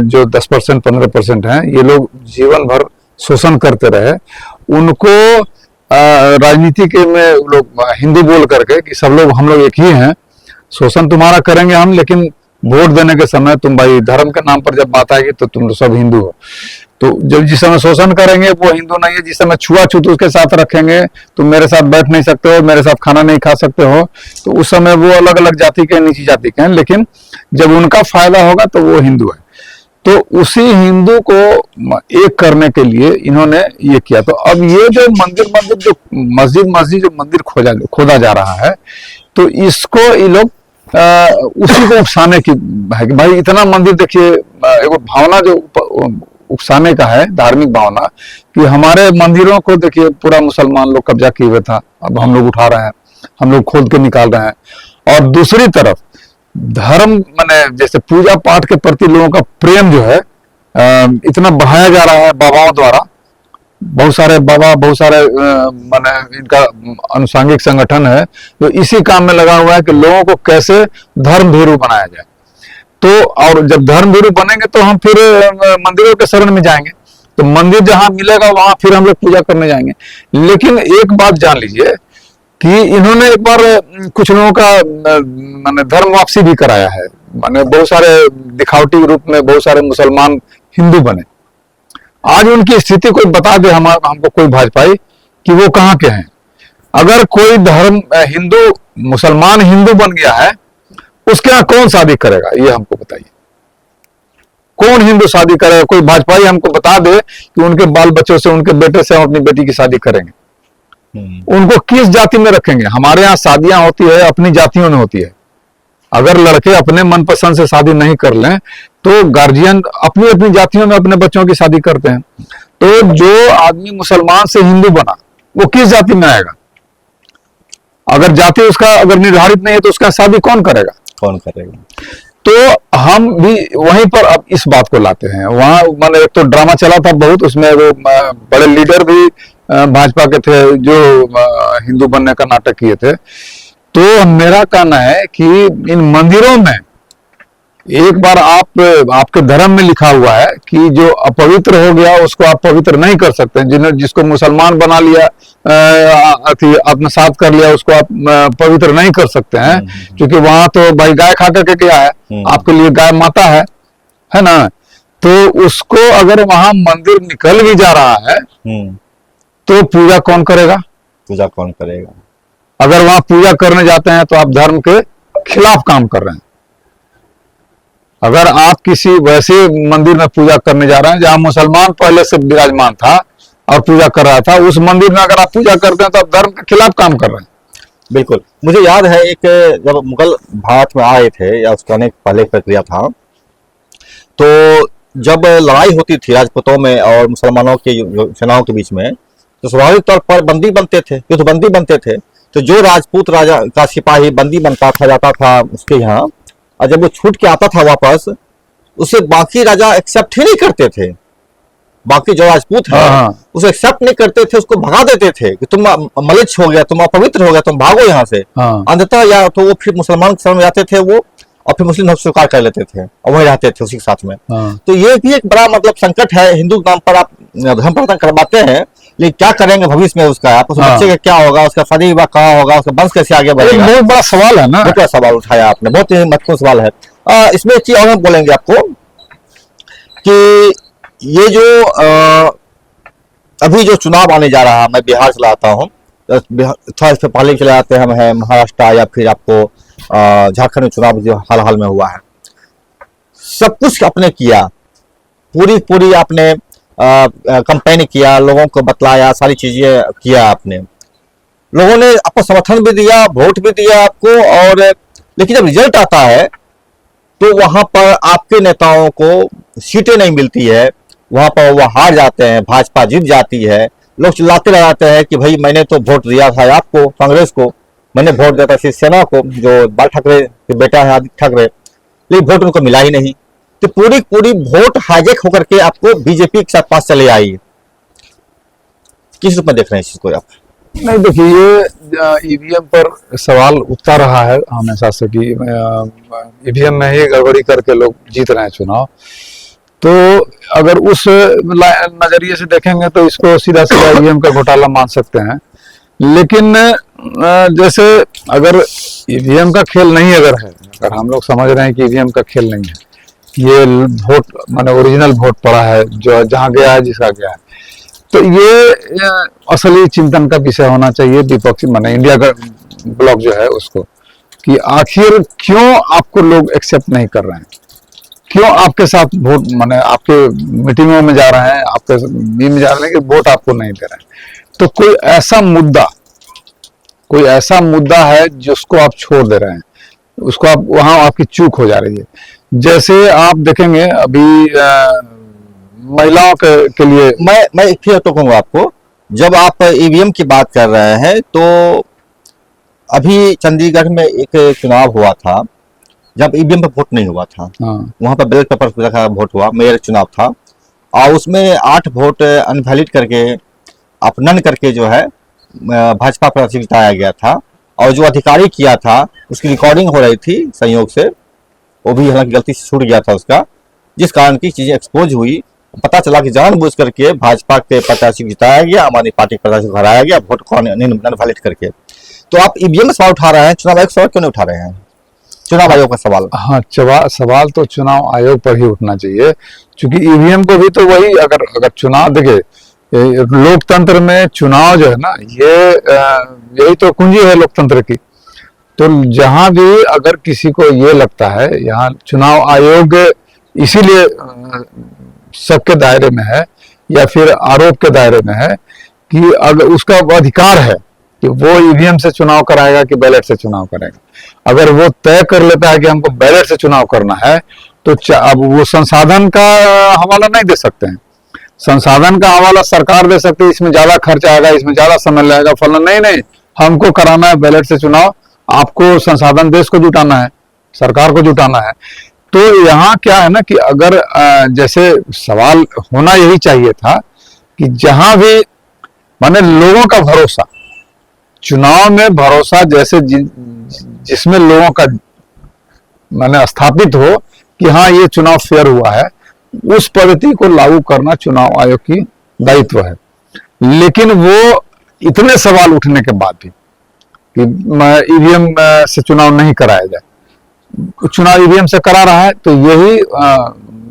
जो 10% 15% हैं, ये लोग जीवन भर शोषण करते रहे, उनको राजनीति के में लोग हिंदू बोल करके कि सब लोग हम लोग एक ही हैं, शोषण तुम्हारा करेंगे हम, लेकिन वोट देने के समय तुम भाई धर्म के नाम पर जब बात आएगी तो तुम सब हिंदू हो। तो जब जिस समय शोषण करेंगे वो हिंदू नहीं है, जिस समय छुआछूत उसके साथ रखेंगे, तुम मेरे साथ बैठ नहीं सकते हो, मेरे साथ खाना नहीं खा सकते हो, तो उस समय वो अलग अलग जाति के, नीची जाति के हैं, लेकिन जब उनका फायदा होगा तो वो हिंदू है। तो उसी हिंदू को एक करने के लिए इन्होंने ये किया। तो अब ये जो मंदिर जो मस्जिद जो मंदिर खोदा जा रहा है, तो इसको ये लोग उसी को उकसाने की है कि भाई इतना मंदिर देखिए, एक भावना जो उकसाने का है, धार्मिक भावना, कि हमारे मंदिरों को देखिए पूरा मुसलमान लोग कब्जा किए हुए था, अब हम लोग उठा रहे हैं, हम लोग खोद के निकाल रहे हैं। और दूसरी तरफ धर्म माने जैसे पूजा पाठ के प्रति लोगों का प्रेम जो है इतना बढ़ाया जा रहा है बाबाओं द्वारा। बहुत सारे बाबा, बहुत सारे माने इनका अनुसांगिक संगठन है जो इसी काम में लगा हुआ है कि लोगों को कैसे धर्म भीरू बनाया जाए। तो और जब धर्म भीरू बनेंगे तो हम फिर मंदिरों के शरण में जाएंगे, तो मंदिर जहां मिलेगा वहां फिर हम लोग पूजा करने जाएंगे। लेकिन एक बात जान लीजिए कि इन्होंने एक बार कुछ लोगों का माने धर्म वापसी भी कराया है, माने बहुत सारे दिखावटी रूप में बहुत सारे मुसलमान हिंदू बने। आज उनकी स्थिति कोई बता दे हमको कोई भाजपाई कि वो कहाँ के हैं। अगर कोई धर्म हिंदू मुसलमान हिंदू बन गया है, उसके यहाँ कौन शादी करेगा, ये हमको बताइए। कौन हिंदू शादी करेगा? कोई भाजपाई हमको बता दे कि उनके बाल बच्चों से, उनके बेटे से हम अपनी बेटी की शादी करेंगे। उनको किस जाति में रखेंगे? हमारे यहाँ शादियां होती है अपनी जातियों में होती है। अगर लड़के अपने मनपसंद से शादी नहीं कर लें तो गार्जियन अपनी अपनी जातियों में अपने बच्चों की शादी करते हैं। तो जो आदमी मुसलमान से हिंदू बना वो किस जाति में आएगा? अगर जाति उसका अगर निर्धारित नहीं है तो उसका शादी कौन करेगा? तो हम भी वहीं पर अब इस बात को लाते हैं। वहां माने एक तो ड्रामा चला था बहुत, उसमें वो बड़े लीडर भी भाजपा के थे जो हिंदू बनने का नाटक किए थे। तो मेरा कहना है कि इन मंदिरों में एक बार आपके धर्म में लिखा हुआ है कि जो अपवित्र हो गया उसको आप पवित्र नहीं कर सकते, जिसको मुसलमान बना लिया, अपना साथ कर लिया, उसको आप पवित्र नहीं कर सकते हैं, क्योंकि वहां तो भाई गाय खा करके क्या है, आपके लिए गाय माता है ना। तो उसको अगर वहां मंदिर निकल भी जा रहा है तो पूजा कौन करेगा? पूजा कौन करेगा? अगर वहां पूजा करने जाते हैं तो आप धर्म के खिलाफ काम कर रहे हैं। अगर आप किसी वैसे मंदिर में पूजा करने जा रहे हैं जहां मुसलमान पहले से विराजमान था और पूजा कर रहा था, उस मंदिर में अगर आप पूजा करते हैं तो आप धर्म के खिलाफ काम कर रहे हैं। बिल्कुल, मुझे याद है एक जब मुगल भारत में आए थे या उसका अनेक पहले प्रक्रिया था, तो जब लड़ाई होती थी राजपूतों में और मुसलमानों के सेनाओं के बीच में, तो स्वाभाविक तौर पर बंदी बनते थे, युद्धबंदी बनते थे। तो जो राजपूत राजा का सिपाही बंदी बनता था, जाता था उसके यहाँ, और जब वो छूट के आता था वापस, उसे बाकी राजा एक्सेप्ट ही नहीं करते थे। बाकी जो राजपूत है उसे एक्सेप्ट नहीं करते थे, उसको भगा देते थे कि तुम मलिच्छ हो गया, तुम अपवित्र हो गया, तुम भागो यहाँ से। अंततः या तो वो फिर मुसलमान के शरण में जाते थे वो, और फिर मुस्लिम धर्म स्वीकार कर लेते थे और वहीं रहते थे उसी के साथ में। तो ये भी एक बड़ा मतलब संकट है। हिंदू नाम पर आप धर्म परिवर्तन करवाते हैं, लेकिन क्या करेंगे भविष्य में उसका? आप उस बच्चे का क्या होगा, उसका शादी विवाह कहाँ होगा, उसका वंश कैसे आगे बढ़ेगा? बहुत बड़ा सवाल है ना। बहुत बड़ा सवाल उठाया आपने, बहुत ही महत्वपूर्ण सवाल है। इसमें एक चीज और हम बोलेंगे आपको कि ये जो अभी जो चुनाव आने जा रहा है, मैं बिहार चला आता हूँ, थोड़ा इससे पहले चले जाते हैं, हम है महाराष्ट्र या फिर आपको झारखंड में चुनाव जो हाल में हुआ है। सब कुछ आपने किया, पूरी आपने कंपेन किया, लोगों को बतलाया, सारी चीजें किया आपने, लोगों ने आपको समर्थन भी दिया, वोट भी दिया आपको, और लेकिन जब रिजल्ट आता है तो वहां पर आपके नेताओं को सीटें नहीं मिलती है, वहां पर वो हार जाते हैं, भाजपा जीत जाती है। लोग चिल्लाते रह जाते हैं कि भाई मैंने तो वोट दिया था आपको, कांग्रेस को, मैंने वोट दिया था शिवसेना को, जो बाल ठाकरे के बेटा है आदित्य ठाकरे, लेकिन वोट उनको मिला ही नहीं। तो पूरी वोट हाईजेक होकर के आपको बीजेपी के साथ पास चले आई। किस रूप में देख रहे हैं इस चीज को आप? नहीं, देखिए, ये ईवीएम पर सवाल उठता रहा है हमेशा से कि ईवीएम में ही गड़बड़ी करके लोग जीत रहे हैं चुनाव। तो अगर उस नजरिए से देखेंगे तो इसको सीधा ईवीएम का घोटाला मान सकते हैं। लेकिन जैसे अगर ईवीएम का खेल नहीं अगर है, अगर हम लोग समझ रहे हैं कि ईवीएम का खेल नहीं है, ये वोट माने ओरिजिनल वोट पड़ा है, जो जहां गया है, जिसका गया है, तो ये असली चिंतन का विषय होना चाहिए विपक्षी माने इंडिया का ब्लॉक जो है उसको, कि आखिर क्यों आपको लोग एक्सेप्ट नहीं कर रहे हैं, क्यों आपके साथ वोट माने आपके मीटिंगों में जा रहे हैं, आपके में जा रहे हैं कि वोट आपको नहीं दे रहे हैं। तो कोई ऐसा मुद्दा है जिसको आप छोड़ दे रहे हैं, उसको आप वहां आपकी चूक हो जा रही है। जैसे आप देखेंगे अभी महिलाओं के लिए, मैं फिर तो कहूंगा आपको, जब आप ईवीएम की बात कर रहे हैं तो अभी चंडीगढ़ में एक चुनाव हुआ था जब ईवीएम पे वोट नहीं हुआ था। वहां पर बैलेट पेपर का वोट हुआ, मेयर चुनाव था, और उसमें 8 वोट अनवैलिड करके, अपनन करके जो है भाजपा प्रत्याशी जिताया गया था। और जो अधिकारी किया था उसकी रिकॉर्डिंग हो रही थी संयोग से, वो भी हालांकि गलती से छूट गया था उसका, जिस कारण की चीजें एक्सपोज हुई। पता चला कि जानबूझ करके भाजपा के प्रत्याशी को जिताया गया, आम आदमी पार्टी के प्रत्याशी को हराया गया, वोट को अनवैलिड करके। तो आप ईवीएम में सवाल उठा रहे हैं, चुनाव आयोग सवाल क्यों नहीं उठा रहे हैं? चुनाव आयोग का सवाल। हाँ, सवाल तो चुनाव आयोग पर ही उठना चाहिए, क्योंकि ईवीएम को भी तो वही, अगर चुनाव देखे, लोकतंत्र में चुनाव जो है ना, यही तो कुंजी है लोकतंत्र की। तो जहां भी अगर किसी को ये लगता है यहाँ चुनाव आयोग इसीलिए सबके दायरे में है या फिर आरोप के दायरे में है कि अगर उसका अधिकार है कि वो ईवीएम से चुनाव कराएगा कि बैलेट से चुनाव करेगा, अगर वो तय कर लेता है कि हमको बैलेट से चुनाव करना है, तो अब वो संसाधन का हवाला नहीं दे सकते हैं। संसाधन का हवाला सरकार दे सकती है, इसमें ज्यादा खर्च आएगा, इसमें ज्यादा समय लगेगा, फलन। नहीं, हमको कराना है बैलेट से चुनाव, आपको संसाधन देश को जुटाना है, सरकार को जुटाना है। तो यहाँ क्या है ना कि अगर जैसे सवाल होना यही चाहिए था कि जहां भी माने लोगों का भरोसा, चुनाव में भरोसा जैसे जिसमें लोगों का माने स्थापित हो, कि हाँ ये चुनाव फेयर हुआ है, उस पद्धति को लागू करना चुनाव आयोग की दायित्व है। लेकिन वो इतने सवाल उठने के बाद भी कि ईवीएम से चुनाव नहीं कराया जाए, चुनाव ईवीएम से करा रहा है, तो यही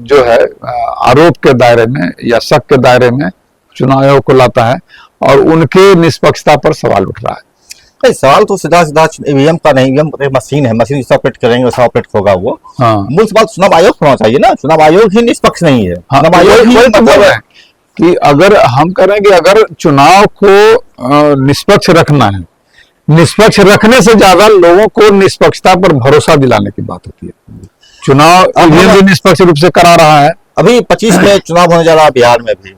जो है आरोप के दायरे में या शक के दायरे में चुनाव आयोग को लाता है और उनके निष्पक्षता पर सवाल उठ रहा है। नहीं, सवाल तो सीधा सीधा ईवीएम का नहीं, ईवीएम मशीन है, मशीन जिससे ऑपरेट करेंगे वैसा ऑपरेट होगा वो। हाँ। मूल सवाल चुनाव आयोग होना चाहिए ना, चुनाव आयोग ही निष्पक्ष नहीं है। हाँ, चुनाव आयोग ही वही तो बोल रहे हैं कि अगर हम करें कि अगर चुनाव को निष्पक्ष रखना है, निष्पक्ष रखने से ज्यादा लोगों को निष्पक्षता पर भरोसा दिलाने की बात होती है। चुनाव ईवीएम भी निष्पक्ष रूप से करा रहा है। अभी 25 में चुनाव होने जा रहा है बिहार में भी,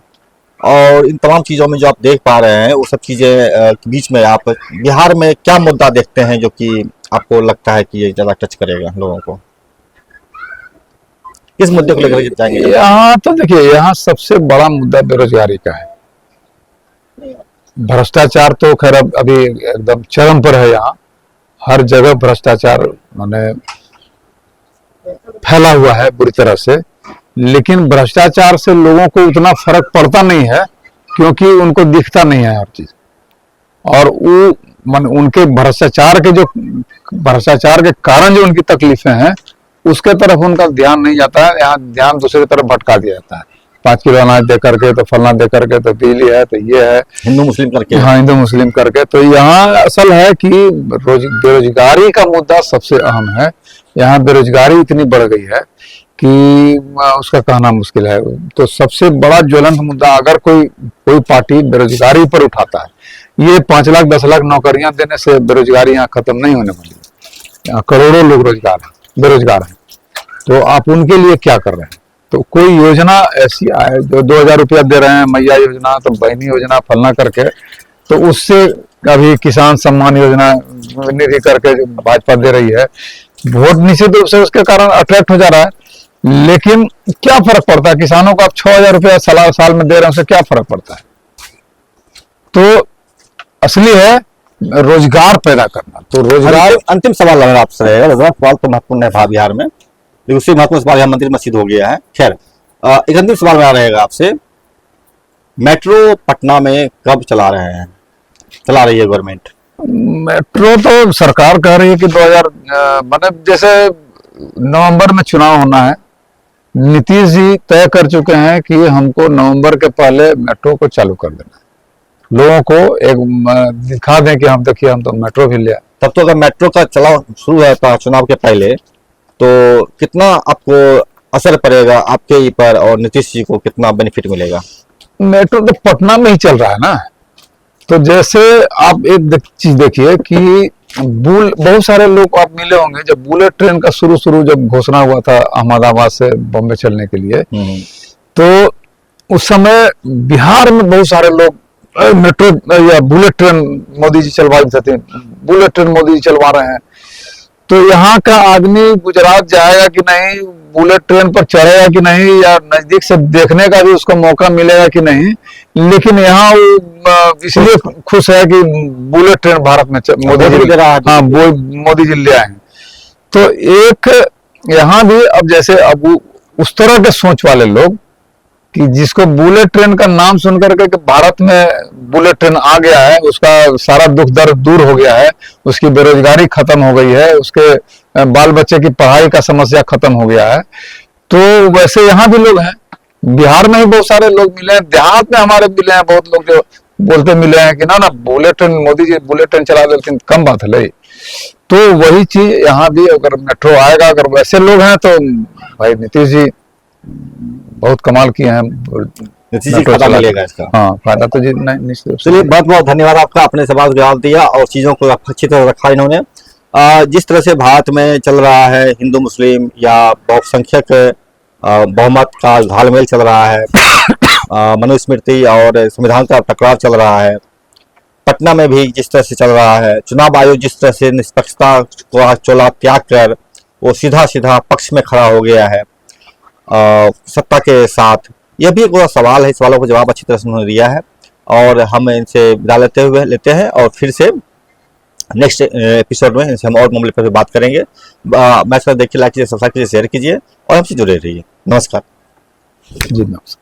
और इन तमाम चीजों में जो आप देख पा रहे हैं वो सब चीजें के बीच में आप बिहार में क्या मुद्दा देखते हैं जो कि आपको लगता है कि ये ज्यादा टच करेगा लोगों को? किस मुद्दे को लेकर जाएंगे? यहाँ तो देखिए, यहाँ सबसे बड़ा मुद्दा बेरोजगारी का है। भ्रष्टाचार तो खैर अभी एकदम चरम पर है, यहाँ हर जगह भ्रष्टाचार माने फैला हुआ है बुरी तरह से। लेकिन भ्रष्टाचार से लोगों को उतना फर्क पड़ता नहीं है क्योंकि उनको दिखता नहीं है हर चीज, और वो उनके भ्रष्टाचार के कारण जो उनकी तकलीफें हैं उसके तरफ उनका ध्यान नहीं जाता है। यहाँ ध्यान दूसरी तरफ भटका दिया जाता है। 5 किलो अनाज दे करके, तो फलना दे करके, तो बिजली है, तो ये है, हिंदू मुस्लिम करके। हाँ, हिंदू मुस्लिम करके। तो यहाँ असल है कि बेरोजगारी का मुद्दा सबसे अहम है। यहाँ बेरोजगारी इतनी बढ़ गई है कि उसका कहना मुश्किल है। तो सबसे बड़ा ज्वलंत मुद्दा अगर कोई पार्टी बेरोजगारी पर उठाता है, ये 5 लाख 10 लाख नौकरियां देने से बेरोजगारी यहाँ खत्म नहीं होने वाली है। यहाँ करोड़ों लोग बेरोजगार हैं, तो आप उनके लिए क्या कर रहे हैं? तो कोई योजना ऐसी आए जो 2000 रुपया दे रहे हैं, मैया योजना, तो बहनी योजना, फलना करके, तो उससे अभी किसान सम्मान योजना निधि करके जो भाजपा दे रही है, वोट निश्चित रूप से उसके कारण अट्रैक्ट हो जा रहा है। लेकिन क्या फर्क पड़ता है? किसानों को आप 6000 रुपया साल में दे रहे हैं, उससे क्या फर्क पड़ता है? तो असली है रोजगार पैदा करना। तो रोजगार अंतिम सवाल अगर आपसे रहेगा, सवाल तो महत्वपूर्ण है बिहार में, लेकिन उसी महत्वपूर्ण सवाल यहाँ मंदिर मस्जिद हो गया है। खैर, एक अंतिम सवाल मेरा रहेगा आपसे, मेट्रो पटना में कब चला रही है गवर्नमेंट? मेट्रो तो सरकार कह रही है कि 2000 मतलब जैसे नवंबर में चुनाव होना है, नीतीश जी तय कर चुके हैं कि हमको नवंबर के पहले मेट्रो को चालू कर देना है। लोगों को एक दिखा दें कि हम देखिए हम तो मेट्रो भी लिया। तब तो अगर मेट्रो का चलाव शुरू है चुनाव के पहले, तो कितना आपको असर पड़ेगा आपके पर, और नीतीश जी को कितना बेनिफिट मिलेगा? मेट्रो तो पटना में ही चल रहा है ना। तो जैसे आप एक चीज देखिए कि बहुत सारे लोग आप मिले होंगे जब बुलेट ट्रेन का शुरू जब घोषणा हुआ था अहमदाबाद से बॉम्बे चलने के लिए, तो उस समय बिहार में बहुत सारे लोग मेट्रो या बुलेट ट्रेन मोदी जी चलवा थे, बुलेट ट्रेन मोदी जी चलवा रहे हैं। तो यहाँ का आदमी गुजरात जाएगा कि नहीं, बुलेट ट्रेन पर चढ़ेगा कि नहीं, या नजदीक से देखने का भी उसको मौका मिलेगा कि नहीं, लेकिन यहाँ इसलिए खुश है कि बुलेट ट्रेन भारत में मोदी जी ले आए हैं। तो एक यहाँ भी अब जैसे अब उस तरह के सोच वाले लोग कि जिसको बुलेट ट्रेन का नाम सुनकर के भारत में बुलेट ट्रेन आ गया है, उसका सारा दुख दर्द दूर हो गया है, उसकी बेरोजगारी खत्म हो गई है, उसके बाल बच्चे की पढ़ाई का समस्या खत्म हो गया है। तो वैसे यहाँ भी लोग हैं, बिहार में ही बहुत सारे लोग मिले हैं, देहात में हमारे मिले हैं बहुत लोग जो बोलते मिले हैं कि ना bullet train Modi ji bullet train चला देते, कम बात है। तो वही चीज यहाँ भी अगर मेट्रो आएगा, अगर वैसे लोग हैं तो भाई नीतीश जी बहुत कमाल किए हैं, नीतीश जी फायदा मिलेगा इसका। हाँ, फायदा तो जी निश्चित। चलिए, बहुत बहुत धन्यवाद आपका, अपने सवाल जवाब दिया और चीजों को अच्छी तरह रखा इन्होंने। जिस तरह से भारत में चल रहा है हिंदू मुस्लिम या बहुसंख्यक बहुमत का घालमेल चल रहा है, मनुस्मृति और संविधान का टकराव चल रहा है, पटना में भी जिस तरह से चल रहा है, चुनाव आयोग जिस तरह से निष्पक्षता को चोला त्याग कर वो सीधा पक्ष में खड़ा हो गया है सत्ता के साथ, यह भी एक बड़ा सवाल है। सवालों का जवाब अच्छी तरह से उन्होंने दिया है और हम इनसे विदा लेते हैं और फिर से नेक्स्ट एपिसोड में हम और मामले पर बात करेंगे। मैच को देखिए, लाइक कीजिए, सब्सक्राइब कीजिए, शेयर कीजिए और हमसे जुड़े रहिए। नमस्कार। जी नमस्कार।